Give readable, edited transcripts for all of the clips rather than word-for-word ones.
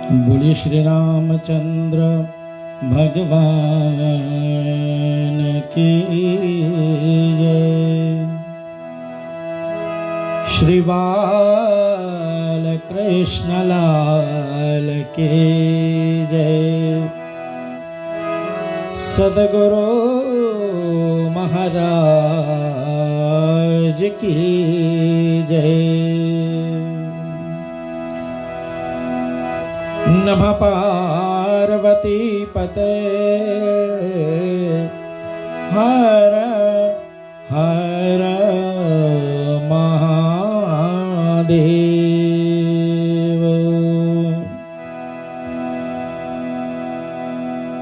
बोलिए श्री रामचंद्र भगवान की जय। श्री बाल कृष्ण लाल की जय। सद्गुरु महाराज की जय। नमः पार्वती पते हर हर महादेव।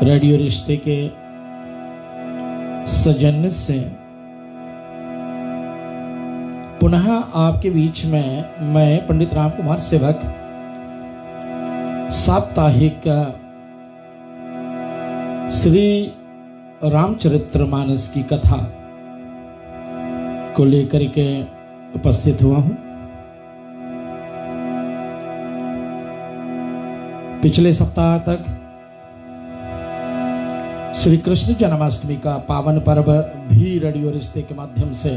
रेडियो रिश्ते के सजन से पुनः आपके बीच में मैं पंडित राम कुमार सेवक साप्ताहिक श्री रामचरितमानस की कथा को लेकर के उपस्थित हुआ हूं। पिछले सप्ताह तक श्री कृष्ण जन्माष्टमी का पावन पर्व भी रेडियो रिश्ते के माध्यम से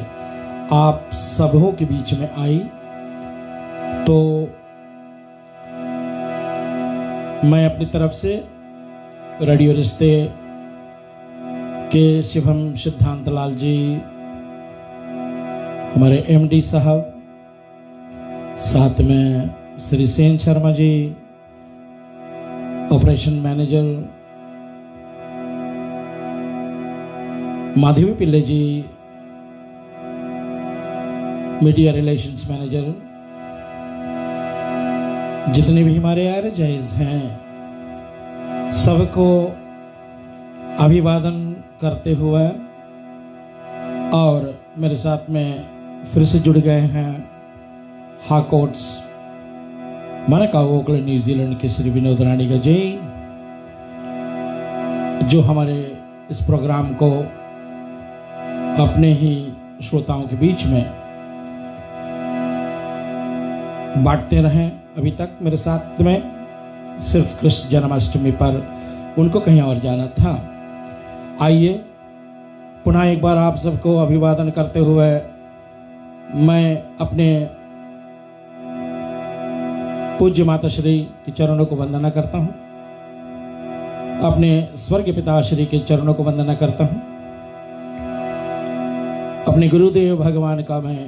आप सबों के बीच में आई, तो मैं अपनी तरफ से रेडियो रिश्ते के शिवम सिद्धांतलाल जी, हमारे एमडी साहब, साथ में श्री सेन शर्मा जी, ऑपरेशन मैनेजर माधवी पिल्ले जी, मीडिया रिलेशंस मैनेजर, जितने भी हमारे आरजाइज हैं, सबको अभिवादन करते हुए और मेरे साथ में फिर से जुड़ गए हैं हाकोट्स मनकाओ ओकलैंड न्यूजीलैंड के श्री विनोद रानी का जी, जो हमारे इस प्रोग्राम को अपने ही श्रोताओं के बीच में बांटते रहें। अभी तक मेरे साथ में सिर्फ कृष्ण जन्माष्टमी पर, उनको कहीं और जाना था। आइए पुनः एक बार आप सबको अभिवादन करते हुए मैं अपने पूज्य माता श्री के चरणों को वंदना करता हूं, अपने स्वर्ग पिता श्री के चरणों को वंदना करता हूं, अपने गुरुदेव भगवान का मैं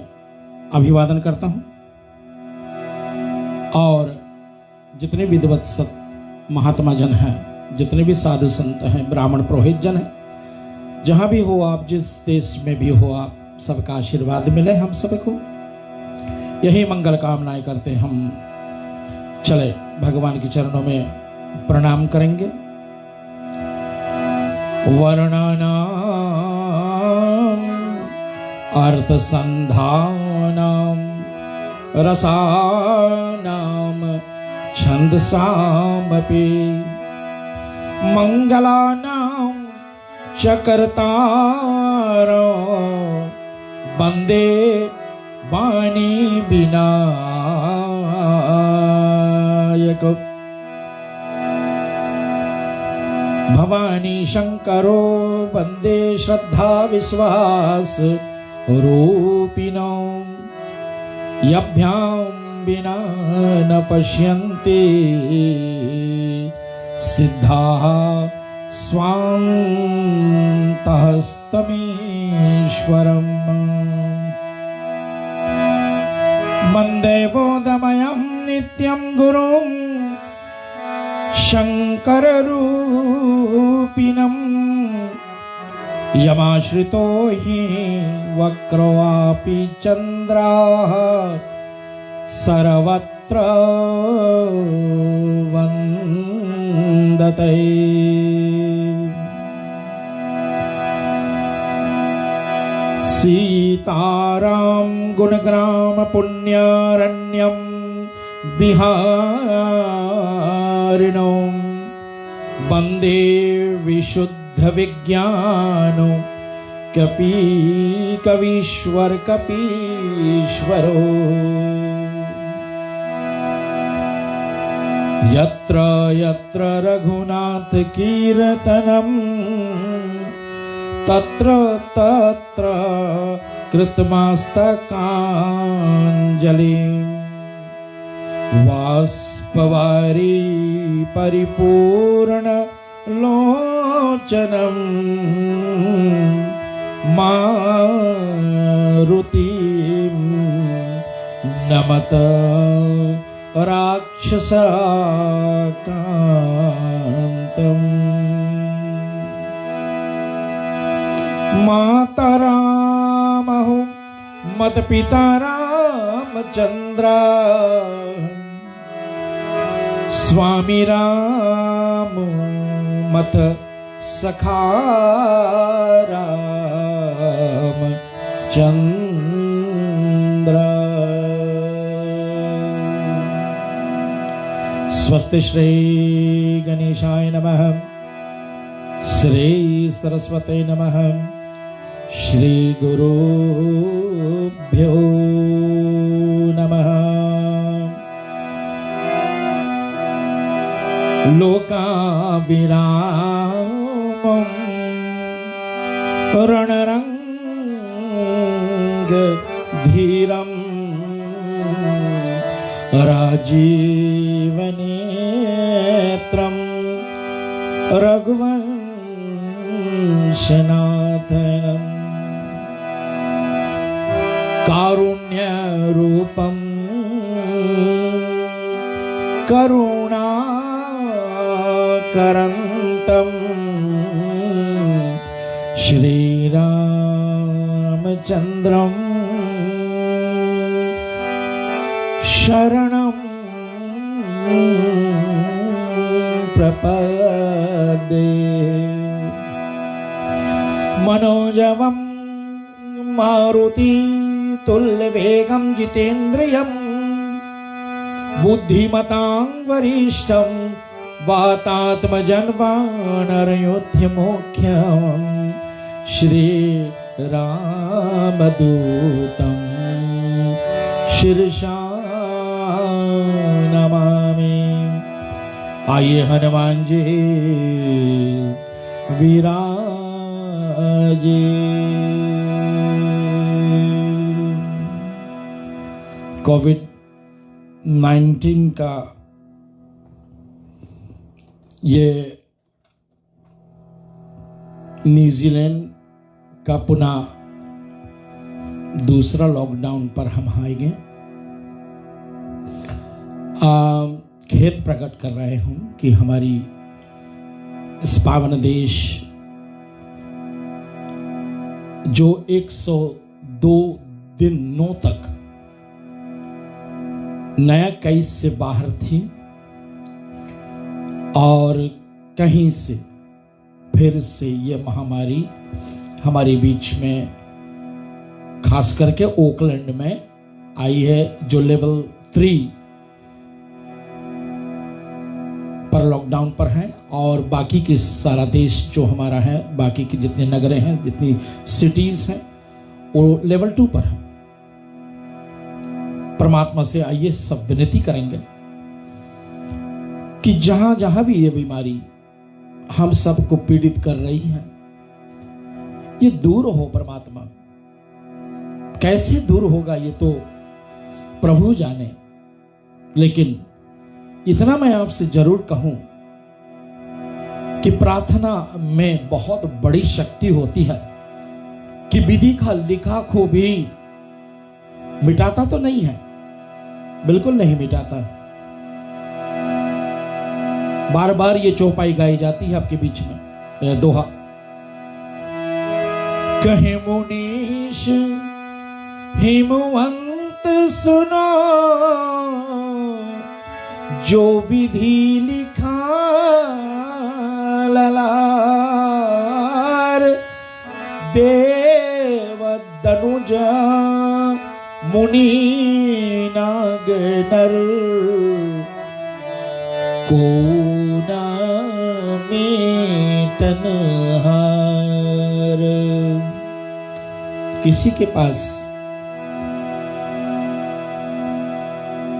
अभिवादन करता हूं, और जितने विद्वत सत महात्मा जन हैं, जितने भी साधु संत हैं, ब्राह्मण पुरोहित जन हैं, जहां भी हो आप, जिस देश में भी हो आप, सबका आशीर्वाद मिले हम सबको। यही मंगल कामनाएं करते हम चले भगवान के चरणों में प्रणाम करेंगे। वर्णानाम अर्थ संधानाम रसानाम छंदसामपि मंगलानां च कर्तारो वंदे वाणी विनायक। भवानी शंकरो वंदे श्रद्धा विश्वास रूपिणो यभ्यां विना न पश्यन्ति सिद्धाः स्वान्तस्तमीश्वरम्। वन्दे बोधमयं नित्यं गुरुं शङ्कररूपिणम् यमाश्रितो हि वक्रोऽपि चन्द्राः सर्वत्र वन्दते। सीताराम गुणग्राम पुण्यारण्यं विहारिणो वन्दे विशुद्ध विज्ञानो कपीश्वर कपीश्वरो। यत्र यत्र रघुनाथ कीर्तनम तत्र तत्र कृतमस्तकाञ्जलि वाष्पवारी परिपूर्ण लोचनम मारुतिं नमत राक्षसाकान्तम् माता रामः मत पिता रामचंद्र स्वामी राम मत सखा रामचंद्र। स्वस्ति श्री गणेशाय नमः, श्री सरस्वती नमः, श्री गुरुभ्यो नमः। लोकाभिरामं रणरंग धीरं राजीवनेत्रं रघुवंशनाथनम् कारुण्यरूपं करुणाकरन्तं श्रीरामचन्द्रं शरणं प्रपद्ये। मनोजवं मारुति तुल्यवेगं जितेन्द्रियं बुद्धिमतां वरिष्ठं वातात्मजं वानरयोध्यमोख्यं श्रीरामदूतं शिरसा नमामि। आइए हनुमान जी विराजे। कोविड-19 का ये न्यूजीलैंड का पुनः दूसरा लॉकडाउन पर हम आएंगे। खेद प्रकट कर रहे हूं कि हमारी इस पावन देश जो 102 दिनों तक नया केस से बाहर थी और कहीं से फिर से ये महामारी हमारे बीच में खास करके ओकलैंड में आई है, जो लेवल 3 पर लॉकडाउन पर है, और बाकी के सारा देश जो हमारा है, बाकी के जितने नगरें हैं, जितनी सिटीज हैं, वो लेवल 2 पर है। परमात्मा से आइए सब विनती करेंगे कि जहां जहां भी ये बीमारी हम सबको पीड़ित कर रही है, ये दूर हो। परमात्मा कैसे दूर होगा ये तो प्रभु जाने, लेकिन इतना मैं आपसे जरूर कहूं कि प्रार्थना में बहुत बड़ी शक्ति होती है कि विधि का लिखा को भी मिटाता तो नहीं है, बिल्कुल नहीं मिटाता। बार बार ये चौपाई गाई जाती है आपके बीच में, दोहा। कहे मुनीश हिमवंत सुनो, जो विधि लिखा ललार, देव दनुज मुनि नाग नर, को ना मेटन हार। किसी के पास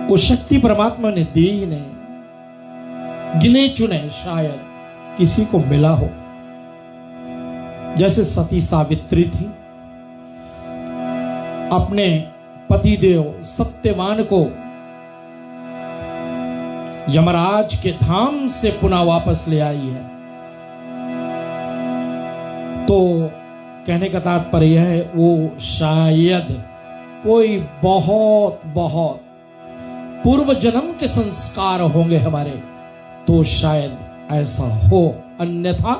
वो शक्ति परमात्मा ने दी ही नहीं, गिने चुने शायद किसी को मिला हो। जैसे सती सावित्री थी, अपने पतिदेव सत्यवान को यमराज के धाम से पुनः वापस ले आई है। तो कहने का तात्पर्य है वो शायद कोई बहुत बहुत पूर्व जन्म के संस्कार होंगे हमारे, तो शायद ऐसा हो। अन्यथा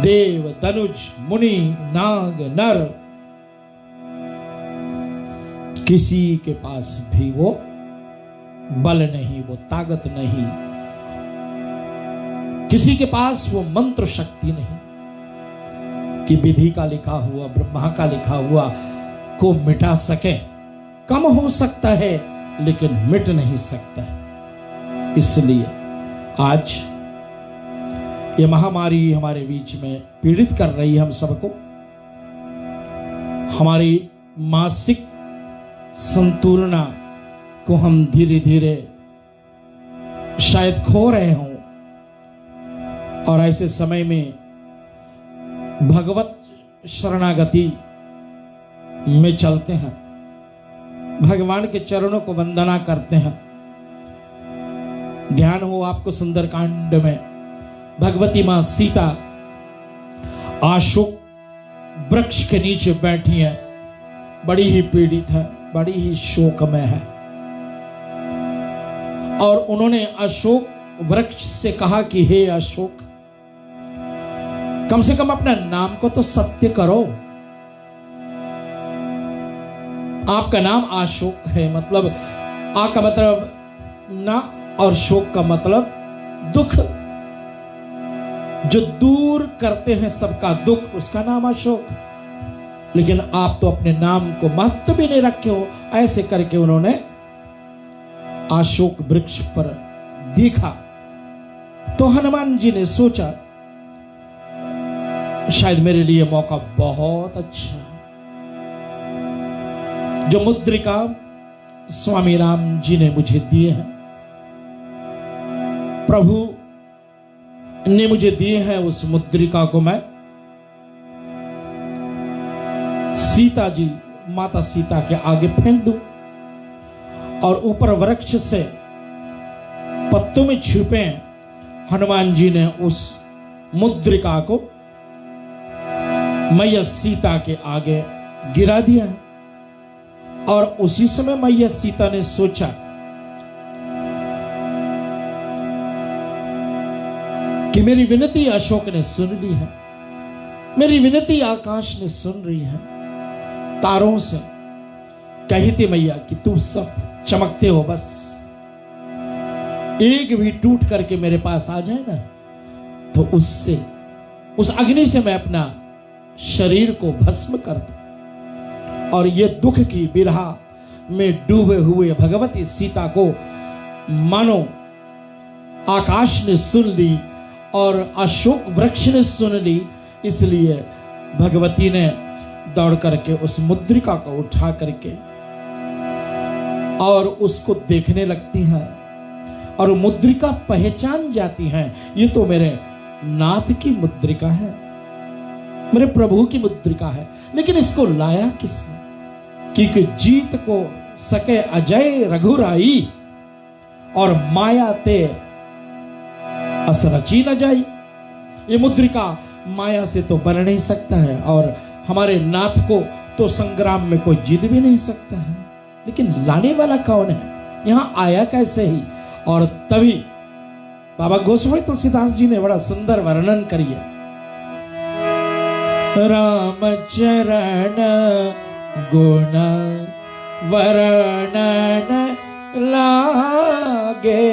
देव, धनुष, मुनि, नाग, नर किसी के पास भी वो बल नहीं, वो ताकत नहीं, किसी के पास वो मंत्र शक्ति नहीं कि विधि का लिखा हुआ, ब्रह्मा का लिखा हुआ को मिटा सके। कम हो सकता है लेकिन मिट नहीं सकता है। इसलिए आज ये महामारी हमारे बीच में पीड़ित कर रही है हम सबको। हमारी मासिक संतुलना को हम धीरे धीरे शायद खो रहे हों, और ऐसे समय में भगवत शरणागति में चलते हैं, भगवान के चरणों को वंदना करते हैं। ध्यान हो आपको सुंदरकांड में भगवती मां सीता अशोक वृक्ष के नीचे बैठी है, बड़ी ही पीड़ित है, बड़ी ही शोकमय है। और उन्होंने अशोक वृक्ष से कहा कि हे अशोक, कम से कम अपने नाम को तो सत्य करो। आपका नाम अशोक है, मतलब आ का मतलब ना और शोक का मतलब दुख, जो दूर करते हैं सबका दुख, उसका नाम अशोक। लेकिन आप तो अपने नाम को महत्व भी नहीं रखे हो। ऐसे करके उन्होंने अशोक वृक्ष पर देखा। तो हनुमान जी ने सोचा शायद मेरे लिए मौका बहुत अच्छा है। जो मुद्रिका स्वामी राम जी ने मुझे दिए हैं, प्रभु ने मुझे दिए हैं, उस मुद्रिका को मैं सीता जी, माता सीता के आगे फेंक दूं, और ऊपर वृक्ष से पत्तों में छुपे हनुमान जी ने उस मुद्रिका को मैया सीता के आगे गिरा दिया। और उसी समय मैया सीता ने सोचा कि मेरी विनती अशोक ने सुन ली है, मेरी विनती आकाश ने सुन रही है। तारों से कही थी मैया कि तुम सब चमकते हो, बस एक भी टूट करके मेरे पास आ जाए ना, तो उससे, उस अग्नि से मैं अपना शरीर को भस्म कर दूं। और ये दुख की बिरहा में डूबे हुए भगवती सीता को मानो आकाश ने सुन ली और अशोक वृक्ष ने सुन ली। इसलिए भगवती ने दौड़ करके उस मुद्रिका को उठा करके और उसको देखने लगती हैं, और मुद्रिका पहचान जाती हैं, ये तो मेरे नाथ की मुद्रिका है, मेरे प्रभु की मुद्रिका है। लेकिन इसको लाया किसने? क्योंकि जीत को सके अजय रघुराई, और माया ते अस रची न जाई। ये मुद्रिका माया से तो बन नहीं सकता है, और हमारे नाथ को तो संग्राम में कोई जीत भी नहीं सकता है। लेकिन लाने वाला कौन है? यहां आया कैसे ही? और तभी बाबा गोस्वामी तुलसीदास जी ने बड़ा सुंदर वर्णन करिए। राम चरण गुण वर्णन लागे,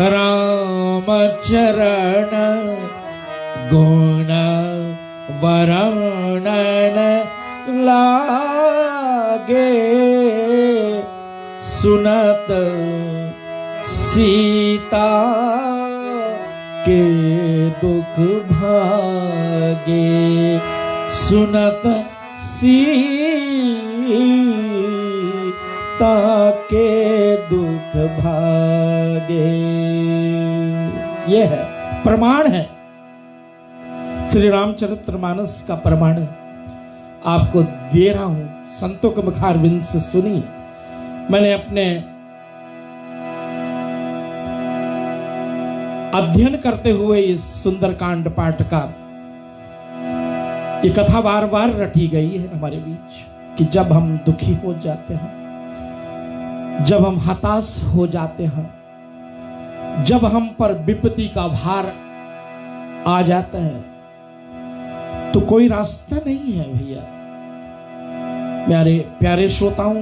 राम चरण गुण वर्णन लागे, सुनत सीता के दुख भागे, सुनत सीता सीता के दुख भागे। यह है प्रमाण है, श्री रामचरितमानस का प्रमाण आपको दे रहा हूं। संतों के मुखारविंद से सुनी। मैंने अपने अध्ययन करते हुए इस सुंदरकांड पाठ का ये कथा बार बार रटी गई है हमारे बीच कि जब हम दुखी हो जाते हैं, जब हम हताश हो जाते हैं, जब हम पर विपत्ति का भार आ जाता है तो कोई रास्ता नहीं है भैया। मेरे प्यारे श्रोताओं,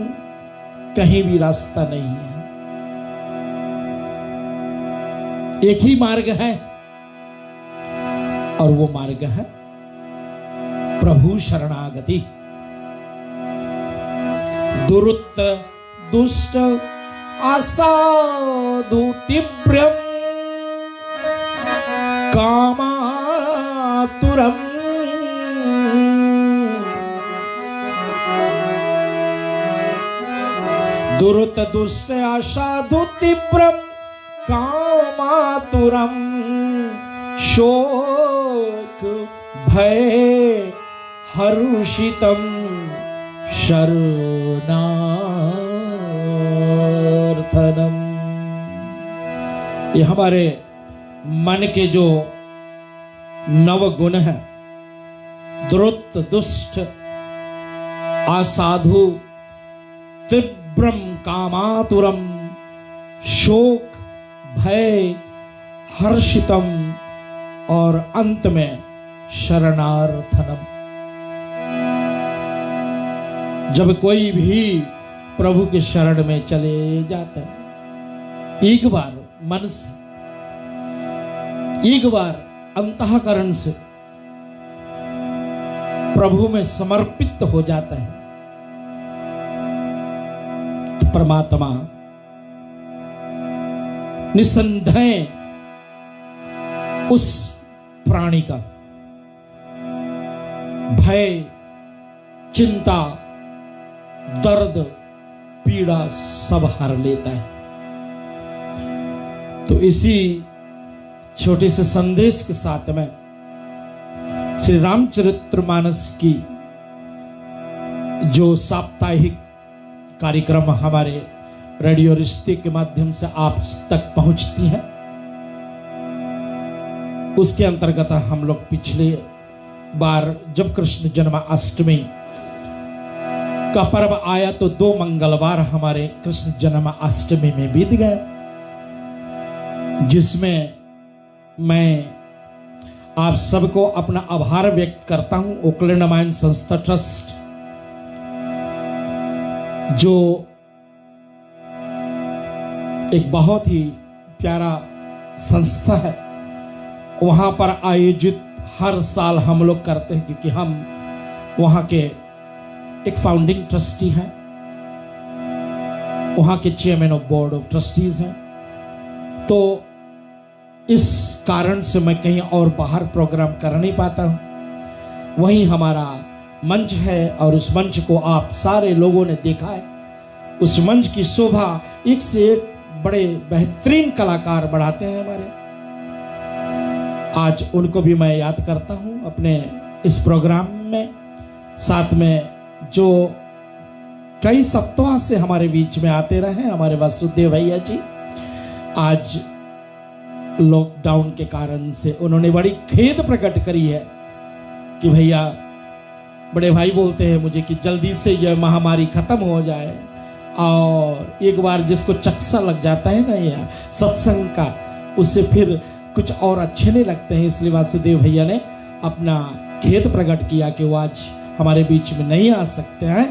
कहीं भी रास्ता नहीं है। एक ही मार्ग है और वो मार्ग है प्रभु शरणागति। दुरुत दुष्ट असाधु तीव्रम कामातुरम दुरुत दुष्ट असाधु तीव्रम कामातुरम शोक भय हर्षितम शरणार्थनम। ये हमारे मन के जो नव गुण है, द्रुत दुष्ट असाधु तीव्रम कामातुरम शोक भय हर्षितम और अंत में शरणार्थनम। जब कोई भी प्रभु के शरण में चले जाता है, एक बार मन से, एक बार अंतःकरण से प्रभु में समर्पित हो जाता है, तो परमात्मा निसंदेह उस प्राणी का भय, चिंता, दर्द, पीड़ा सब हर लेता है। तो इसी छोटे से संदेश के साथ में श्री रामचरितमानस की जो साप्ताहिक कार्यक्रम हमारे रेडियो रिश्ते के माध्यम से आप तक पहुंचती है, उसके अंतर्गत हम लोग पिछले बार जब कृष्ण जन्माष्टमी का पर्व आया तो 2 मंगलवार हमारे कृष्ण जन्माष्टमी में बीत गए, जिसमें मैं आप सबको अपना आभार व्यक्त करता हूं। ओकलैंड रामायण संस्था ट्रस्ट जो एक बहुत ही प्यारा संस्था है, वहां पर आयोजित हर साल हम लोग करते हैं, क्योंकि हम वहां के एक फाउंडिंग ट्रस्टी हैं, वहां के chairman of board of trustees हैं। तो इस कारण से मैं कहीं और बाहर प्रोग्राम कर नहीं पाता हूं। वहीं हमारा मंच है और उस मंच को आप सारे लोगों ने देखा है। उस मंच की शोभा एक से एक बड़े बेहतरीन कलाकार बढ़ाते हैं हमारे। आज उनको भी मैं याद करता हूं अपने इस प्रोग्राम में। साथ में जो कई सप्ताह से हमारे बीच में आते रहे हमारे वासुदेव भैया जी, आज लॉकडाउन के कारण से उन्होंने बड़ी खेद प्रकट करी है कि भैया, बड़े भाई बोलते हैं मुझे कि जल्दी से यह महामारी खत्म हो जाए, और एक बार जिसको चक्सा लग जाता है ना यह सत्संग का, उससे फिर कुछ और अच्छे नहीं लगते हैं। इसलिए वासुदेव भैया ने अपना खेद प्रकट किया कि वो आज हमारे बीच में नहीं आ सकते हैं।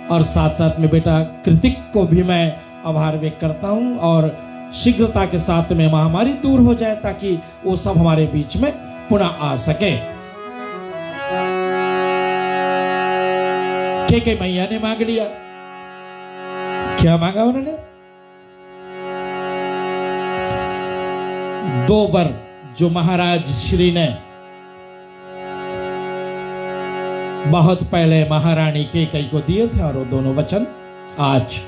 और साथ साथ में बेटा कृतिक को भी मैं आभार व्यक्त करता हूं, और शीघ्रता के साथ में महामारी दूर हो जाए ताकि वो सब हमारे बीच में पुनः आ सके। के मैया ने मांग लिया, क्या मांगा उन्होंने? 2 वर जो महाराज श्री ने बहुत पहले महारानी केकई को दिए थे, और वो दोनों वचन आज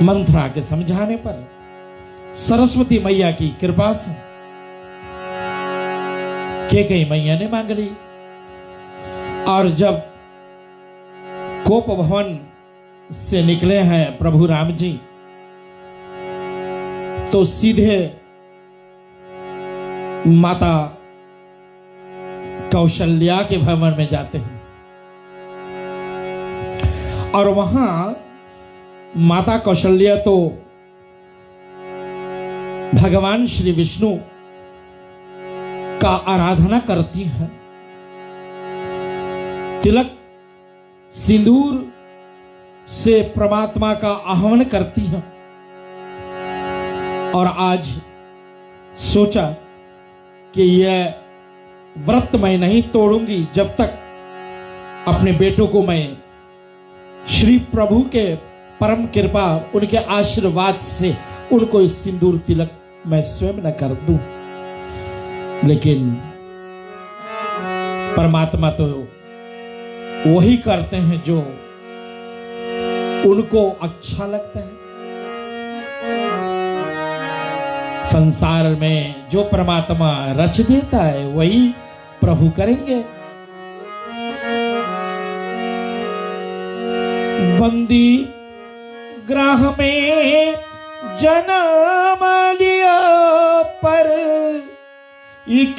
मंथरा के समझाने पर सरस्वती मैया की कृपा से कैकेयी मैया ने मांग ली। और जब कोप भवन से निकले हैं प्रभु राम जी, तो सीधे माता कौशल्या के भवन में जाते हैं। और वहां माता कौशल्या तो भगवान श्री विष्णु का आराधना करती हैं, तिलक सिंदूर से परमात्मा का आह्वान करती हैं। और आज सोचा कि यह व्रत मैं नहीं तोड़ूंगी जब तक अपने बेटों को मैं श्री प्रभु के परम कृपा, उनके आशीर्वाद से उनको इस सिंदूर तिलक मैं स्वयं न कर दूं। लेकिन परमात्मा तो वही करते हैं जो उनको अच्छा लगता है। संसार में जो परमात्मा रच देता है वही प्रभु करेंगे। बंदी ग्राह में जन्म लिया पर एक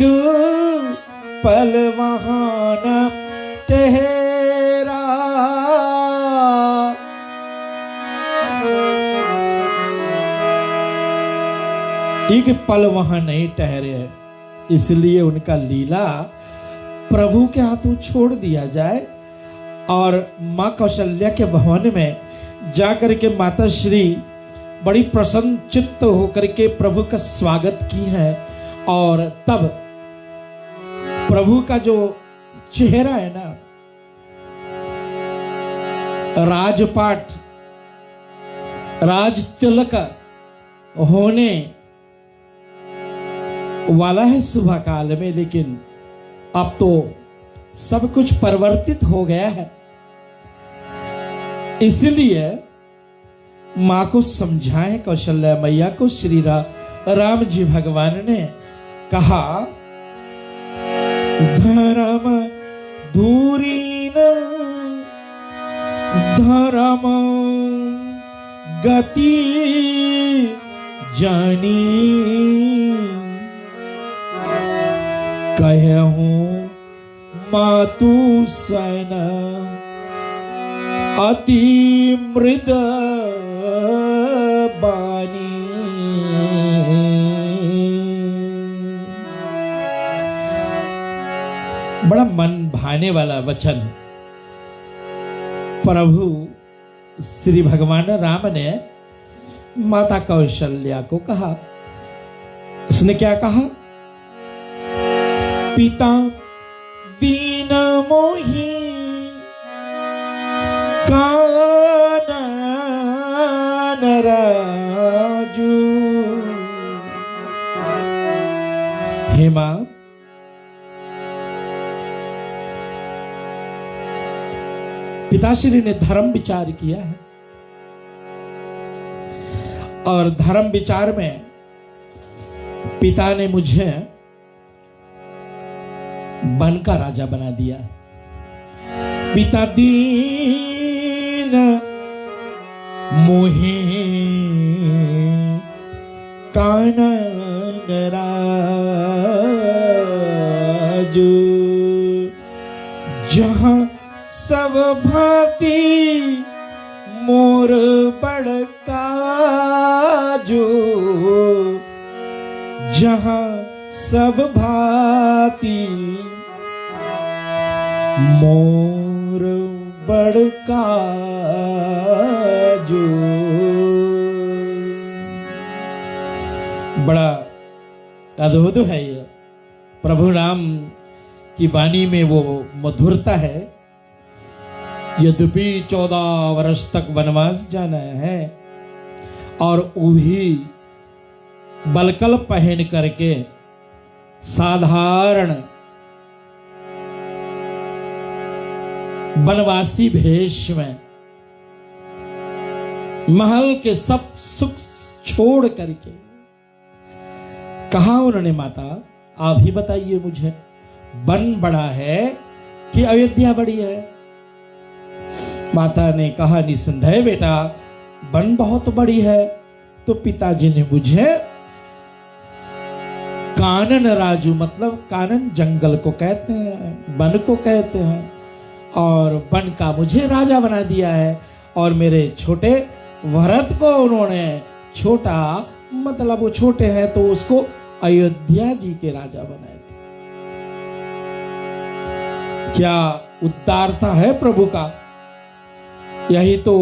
पल वहां न ठहरा। एक पल वहां नहीं ठहरे, इसलिए उनका लीला प्रभु के हाथों छोड़ दिया जाए। और मां कौशल्या के भवन में जाकर के माता श्री बड़ी प्रसन्न चित्त होकर के प्रभु का स्वागत की है। और तब प्रभु का जो चेहरा है ना, राजपाट राज तिलक होने वाला है सुबह काल में, लेकिन अब तो सब कुछ परिवर्तित हो गया है। इसलिए मां को समझाए कौशल्या मैया को श्री राम जी भगवान ने कहा, धर्म धूरीन धर्म गति जानी, कहूं मातु सन अति मृद बानी। बड़ा मन भाने वाला वचन प्रभु श्री भगवान राम ने माता कौशल्या को कहा। उसने क्या कहा? पिता दीन मोही कानन राजू। हे मां, पिताश्री ने धर्म विचार किया है और धर्म विचार में पिता ने मुझे वन का राजा बना दिया। पिता दीन मोहे कानन राजू, जहां सब भांति मोर बड़का जो, जहां सब भांति मोर बड़का जो। बड़ा अद्भुत है ये प्रभु राम की वाणी में वो मधुरता है। यद्यपि 14 वर्ष तक वनवास जाना है और वो भी बलकल पहन करके साधारण वनवासी भेष में महल के सब सुख छोड़ करके कहा उन्होंने, माता आप ही बताइए मुझे, वन बड़ा है कि अयोध्या बड़ी है? माता ने कहा, निसंदेह बेटा वन बहुत बड़ी है। तो पिताजी ने मुझे कानन राजू, मतलब कानन जंगल को कहते हैं, वन को कहते हैं, और वन का मुझे राजा बना दिया है। और मेरे छोटे भरत को उन्होंने छोटा, मतलब वो छोटे हैं तो उसको अयोध्या जी के राजा बनाए थे। क्या उदारता है प्रभु का! यही तो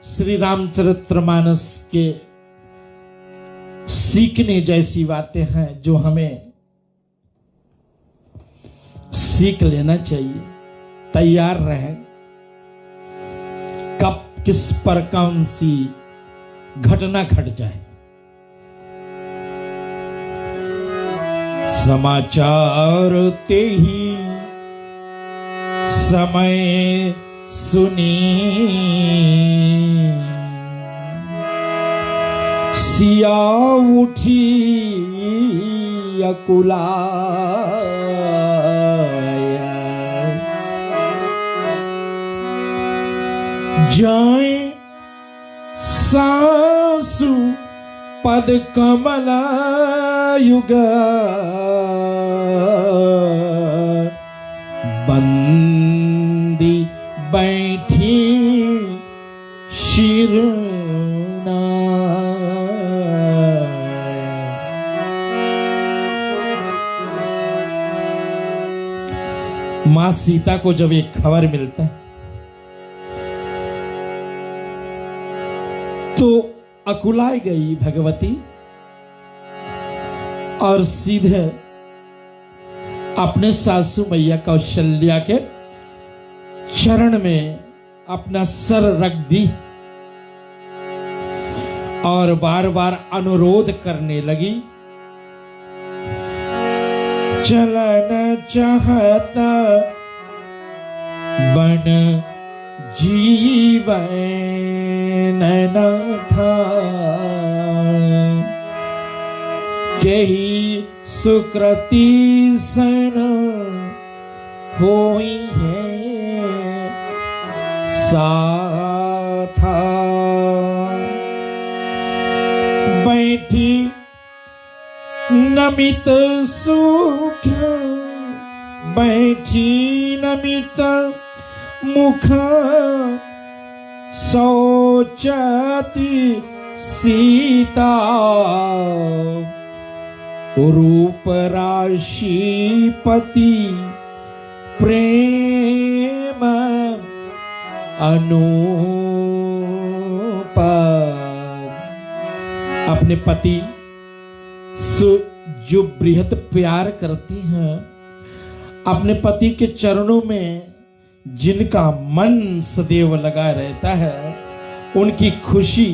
श्री रामचरितमानस के सीखने जैसी बातें हैं जो हमें सीख लेना चाहिए। तैयार रहें, कब किस पर कौन सी घटना घट जाए। समाचार ते ही समय सुनी, सिया उठी अकुलाया, जाए सासु पद कमला युग, बंदी बैठी शिरना। मां सीता को जब एक खबर मिलता है तो अकुलाई गई भगवती और सीधे अपने सासू मैया कौशल्या के चरण में अपना सर रख दी और बार बार अनुरोध करने लगी, चलन चाहता बन जीवन न था, केही सुकृति सन होई है साथा। बैठी नमित सुख, बैठी नमित मुख, सोचती सीता, रूप राशि पति प्रेम अनूप। अपने पति जो बृहत प्यार करती हैं, अपने पति के चरणों में जिनका मन सदैव लगा रहता है, उनकी खुशी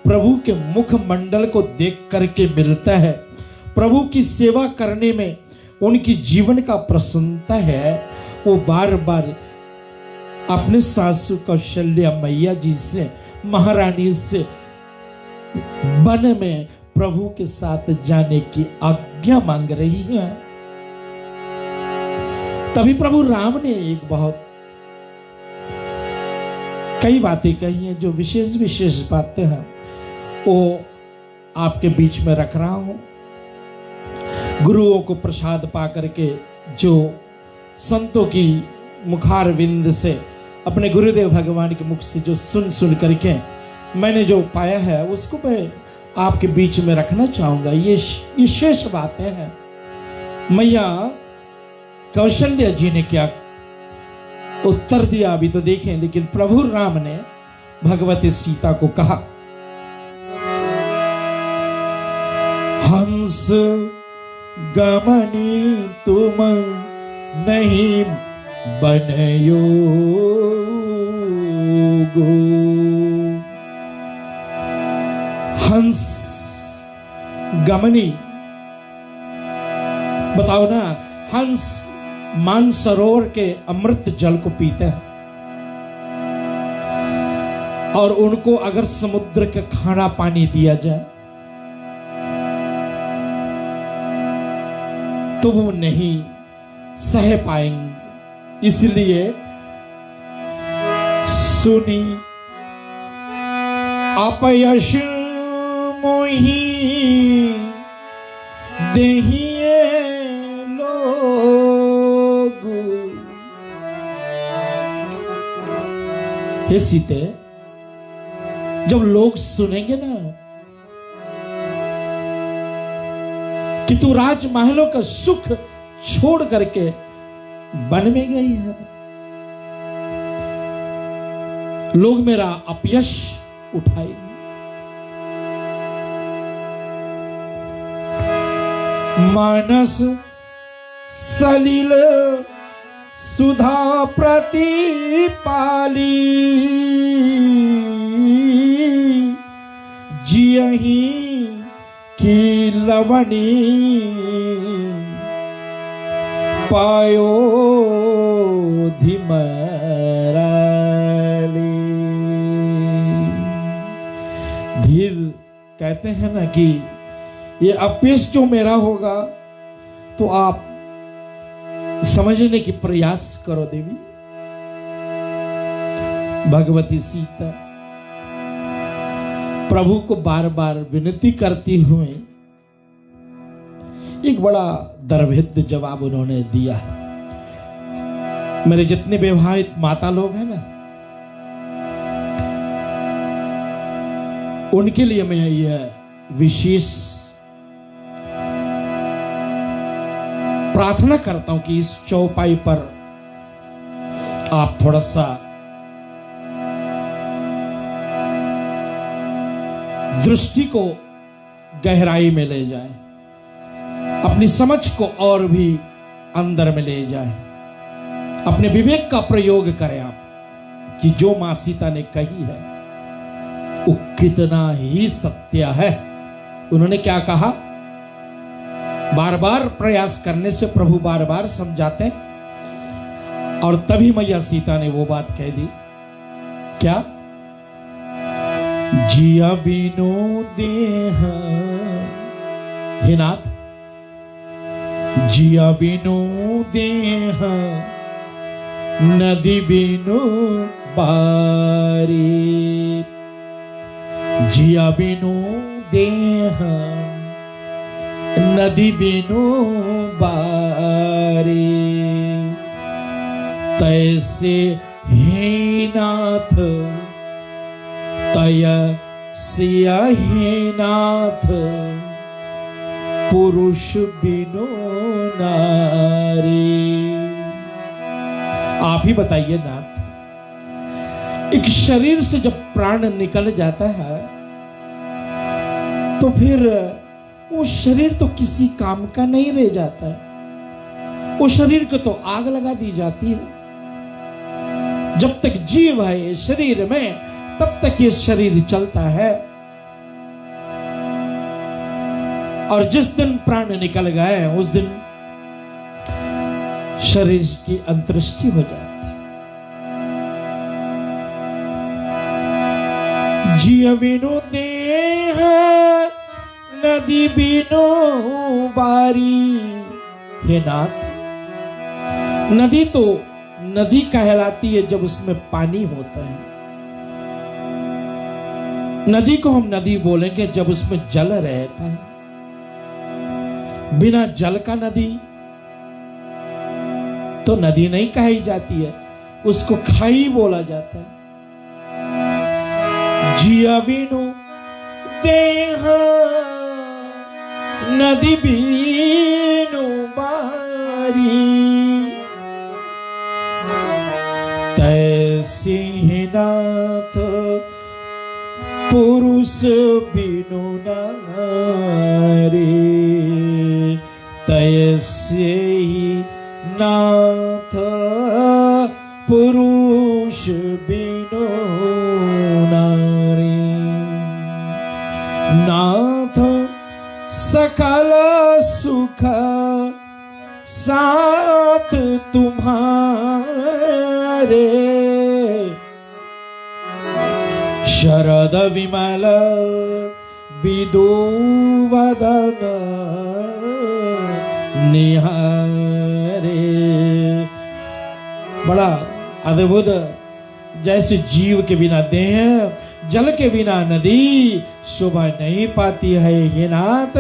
प्रभु के मुख मंडल को देख करके मिलता है। प्रभु की सेवा करने में उनकी जीवन का प्रसन्नता है। वो बार बार अपने सासू कौशल्या मैया जी से, महारानी से वन में प्रभु के साथ जाने की आज्ञा मांग रही है। तभी प्रभु राम ने एक बहुत कई बातें कही हैं, जो विशेष विशेष बातें हैं वो आपके बीच में रख रहा हूं। गुरुओं को प्रसाद पा करके, जो संतों की मुखार विंद से, अपने गुरुदेव भगवान के मुख से जो सुन सुन करके मैंने जो पाया है, उसको मैं आपके बीच में रखना चाहूंगा। ये विशेष बातें हैं। मैया कौशल्या जी ने क्या उत्तर दिया अभी तो देखें। लेकिन प्रभु राम ने भगवती सीता को कहा, हंस गमनी तुम नहीं बनयो गो। हंस गमनी, बताओ ना, हंस मानसरोवर के अमृत जल को पीते हैं और उनको अगर समुद्र का खाना पानी दिया जाए तो वो नहीं सह पाएंगे। इसलिए सुनी अपयश मोही देहिए लोग। हे सीते, जब लोग सुनेंगे ना कि तू राजमहलों का सुख छोड़ करके वन में गई है, लोग मेरा अपयश उठाएंगे। मानस सलिल सुधा प्रतिपाली जियहि की लवणी पायो धिमराली। धीर कहते हैं ना कि ये अपयश जो मेरा होगा तो आप समझने की प्रयास करो देवी। भगवती सीता प्रभु को बार बार विनती करती हुए एक बड़ा दर्भिद जवाब उन्होंने दिया। मेरे जितने विवाहित माता लोग हैं ना, उनके लिए मैं यह विशेष प्रार्थना करता हूं कि इस चौपाई पर आप थोड़ा सा दृष्टि को गहराई में ले जाएं, अपनी समझ को और भी अंदर में ले जाएं, अपने विवेक का प्रयोग करें आप कि जो मां सीता ने कही है वो कितना ही सत्य है। उन्होंने क्या कहा? बार बार प्रयास करने से प्रभु बार बार समझाते हैं, और तभी मैया सीता ने वो बात कह दी। क्या? जिया बिनु देह, हे नाथ, जिया बिनु देह नदी बिनु बारी। जिया बिनु देह नदी बिनु बारी। तैसे हे नाथ, तय सिया हे नाथ, पुरुष बिनु नारी। आप ही बताइए नाथ, एक शरीर से जब प्राण निकल जाता है तो फिर वो शरीर तो किसी काम का नहीं रह जाता है। वो शरीर को तो आग लगा दी जाती है। जब तक जीव है ये शरीर में, तब तक ये शरीर चलता है, और जिस दिन प्राण निकल गए उस दिन शरीर की अंतर्दृष्टि हो जाती है। जिय बिनु देह नदी बिनु बारी। हे नाथ, नदी तो नदी कहलाती है जब उसमें पानी होता है। नदी को हम नदी बोलेंगे जब उसमें जल रहता है। बिना जल का नदी तो नदी नहीं कही जाती है, उसको खाई बोला जाता है। जिया बिनु देह नदी बिनु बारी। तैसे ही नाथ पुरुष बिनु नारी। तैसे ही नाथ पुरुष बिनु नारी। नाथ सकल सुख साथ तुम्हारे, शरद विमल विदुवदन निहारे। बड़ा अद्भुत, जैसे जीव के बिना देह, जल के बिना नदी शोभा नहीं पाती है हे नाथ,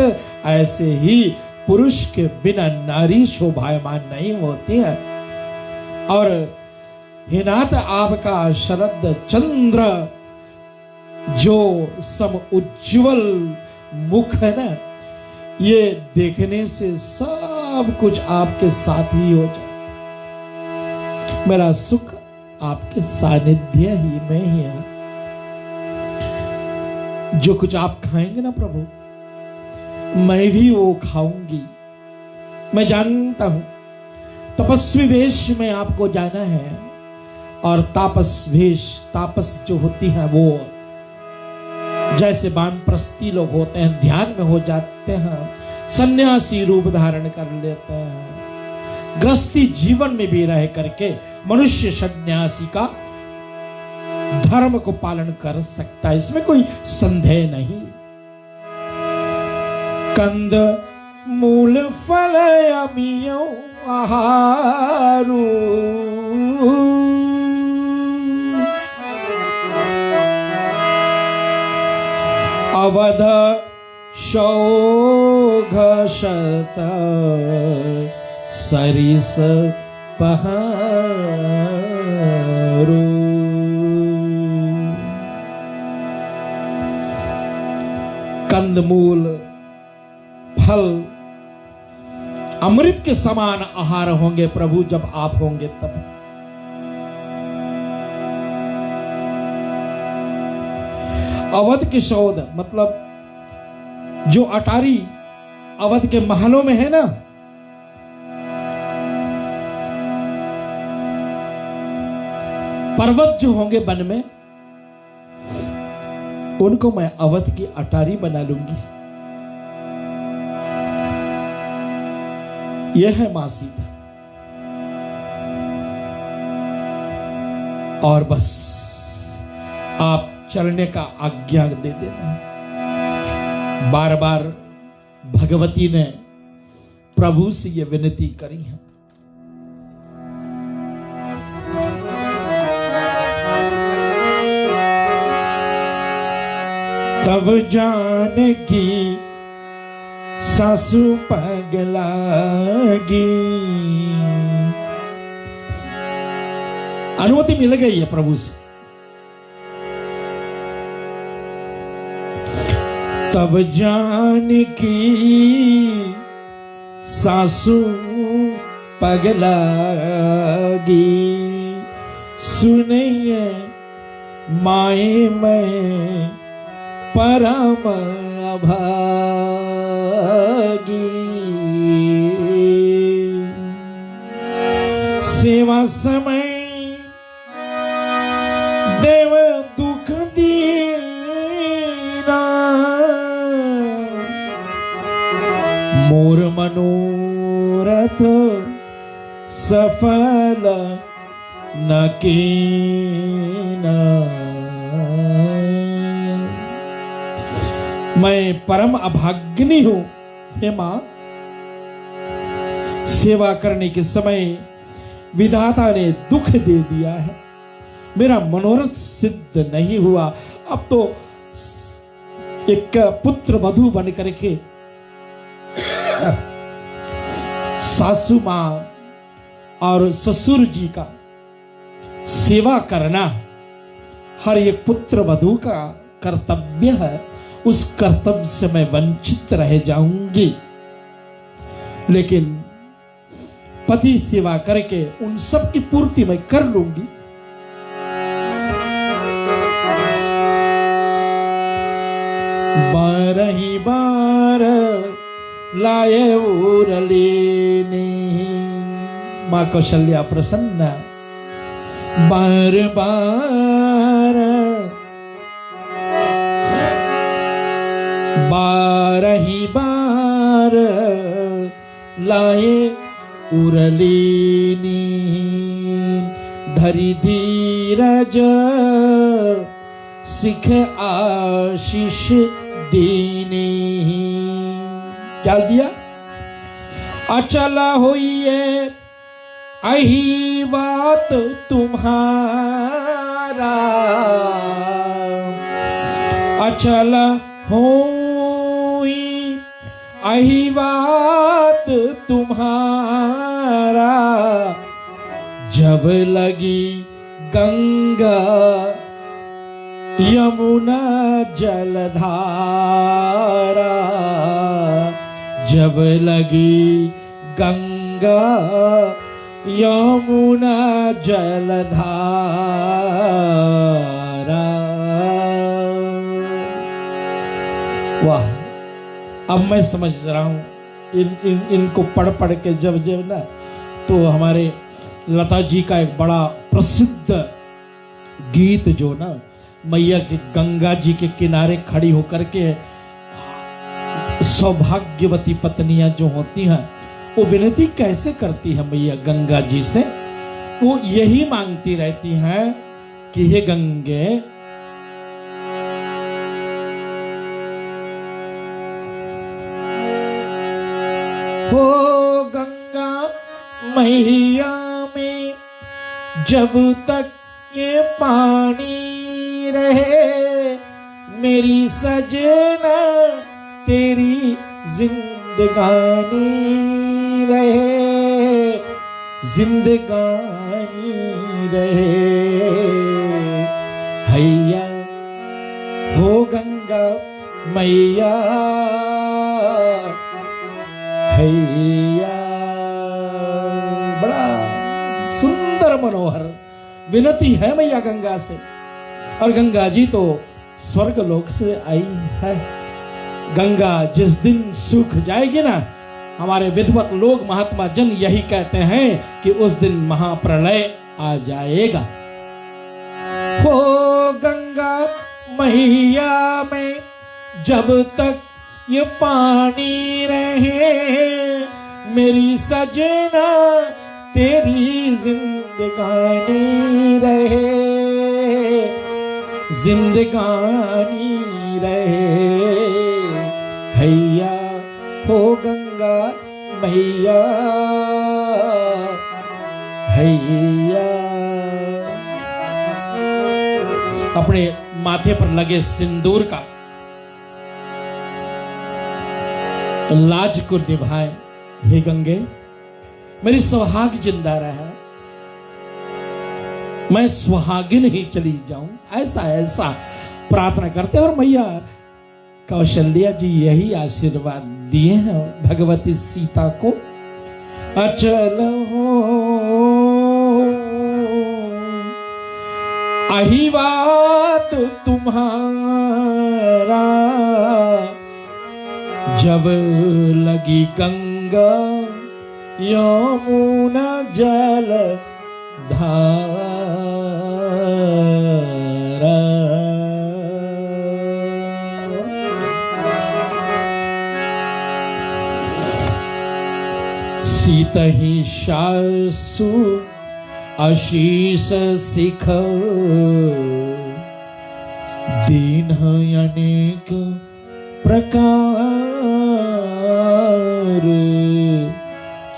ऐसे ही पुरुष के बिना नारी शोभायमान नहीं होती है। और हे नाथ, आपका शरद चंद्र जो सम उज्जवल मुख है ना, ये देखने से सब कुछ आपके साथ ही हो जाए। मेरा सुख आपके सानिध्य ही में ही है। जो कुछ आप खाएंगे ना प्रभु, मैं भी वो खाऊंगी। मैं जानता हूं तपस्वी वेश में आपको जाना है, और तापस वेश, तापस जो होती है वो जैसे वानप्रस्थी लोग होते हैं, ध्यान में हो जाते हैं, सन्यासी रूप धारण कर लेते हैं। गृहस्थी जीवन में भी रह करके मनुष्य सन्यासी का धर्म को पालन कर सकता है, इसमें कोई संदेह नहीं। कंद मूल फल अमियो आहारू, अवध शौघ शत सरिस पहारू। कंदमूल फल अमृत के समान आहार होंगे प्रभु जब आप होंगे तब। अवध के शौध मतलब जो अटारी अवध के महलों में है ना, पर्वत जो होंगे वन में, उनको मैं अवध की अटारी बना लूंगी। यह है मां सीता। और बस आप चलने का आज्ञा दे देना। बार बार भगवती ने प्रभु से यह विनती करी है। तब जानकी सासु पगलागी। अनुमति मिल गई है प्रभु से। तब जानकी सासु पगलागी, सुनिए माए मैं परम अभागी। सेवा समय देव दुख दीना, मोर मनोरथ सफल न कीना। मैं परम अभाग्नि हूं हे मां। सेवा करने के समय विधाता ने दुख दे दिया है, मेरा मनोरथ सिद्ध नहीं हुआ। अब तो एक पुत्र वधू बन करके सासू मां और ससुर जी का सेवा करना हर एक पुत्र वधू का कर्तव्य है। उस कर्तव्य से मैं वंचित रह जाऊंगी, लेकिन पति सेवा करके उन सब की पूर्ति मैं कर लूंगी। बारही बार लाए उरलेने, मां कौशल्या प्रसन्न। बार बार बारही बार लाए उरलेनी, धरी धीरज सिख आशीष दीनी। क्या दिया? अचल होइए अही बात तुम्हारा, अचल होई अही बात तुम्हारा, जब लगी गंगा यमुना जलधारा, जब लगी गंगा यमुना जलधारा। वाह, अब मैं समझ रहा हूं इनको पढ़ पढ़ के जब ना, तो हमारे लता जी का एक बड़ा प्रसिद्ध गीत जो ना, मैया की गंगा जी के किनारे खड़ी होकर के सौभाग्यवती पत्नियां जो होती हैं वो विनती कैसे करती है मैया गंगा जी से? वो यही मांगती रहती हैं कि हे गंगे, हो गंगा मैया में जब तक ये पानी रहे, मेरी सजना तेरी जिंदगानी रहे, जिंदगानी रहे। हैया हो गंगा मैया, हैया। बड़ा सुंदर मनोहर विनती है मैया गंगा से। और गंगा जी तो स्वर्ग लोक से आई है। गंगा जिस दिन सूख जाएगी ना, हमारे विद्वत लोग महात्मा जन यही कहते हैं कि उस दिन महाप्रलय आ जाएगा। हो गंगा मैया में जब तक ये पानी रहे, मेरी सजना तेरी जिंदगानी रहे, जिंदगानी रहे। हैया हो गंगा मैया, हैया। अपने माथे पर लगे सिंदूर का लाज को निभाए। हे गंगे, मेरी सुहाग जिंदा रहे, मैं सुहागिन ही चली जाऊं, ऐसा ऐसा प्रार्थना करते। और मैया कौशल्या जी यही आशीर्वाद दिए हैं भगवती सीता को। अचल हो अही बात तुम्हारा, जब लगी गंगा यमुना जल धारा। सीतहि सासु आशीष सिख, दीन अनेक प्रकार,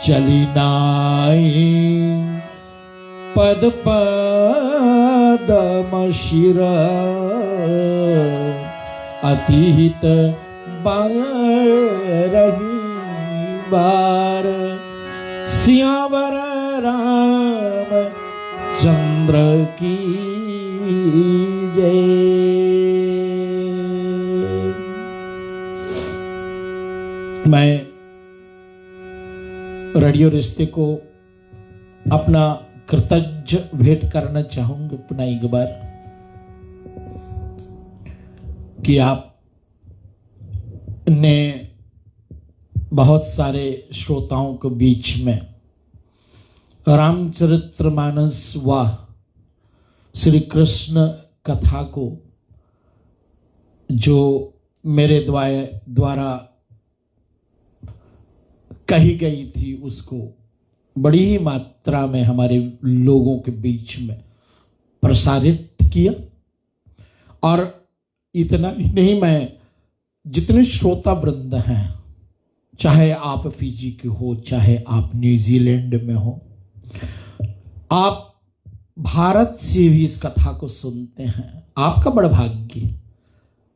चली नाई पद पदम शिरा, अतीत बारही बार, सियावर राम चंद्र की जय। मैं रेडियो रिश्ते को अपना कृतज्ञ भेंट करना चाहूंगा पुनः एक बार कि आप ने बहुत सारे श्रोताओं के बीच में रामचरितमानस व श्री कृष्ण कथा को जो मेरे द्वारा कही गई थी उसको बड़ी ही मात्रा में हमारे लोगों के बीच में प्रसारित किया। और इतना ही नहीं, मैं जितने श्रोता वृंद हैं, चाहे आप फिजी के हो, चाहे आप न्यूजीलैंड में हो, आप भारत से भी इस कथा को सुनते हैं, आपका बड़ा भाग्य।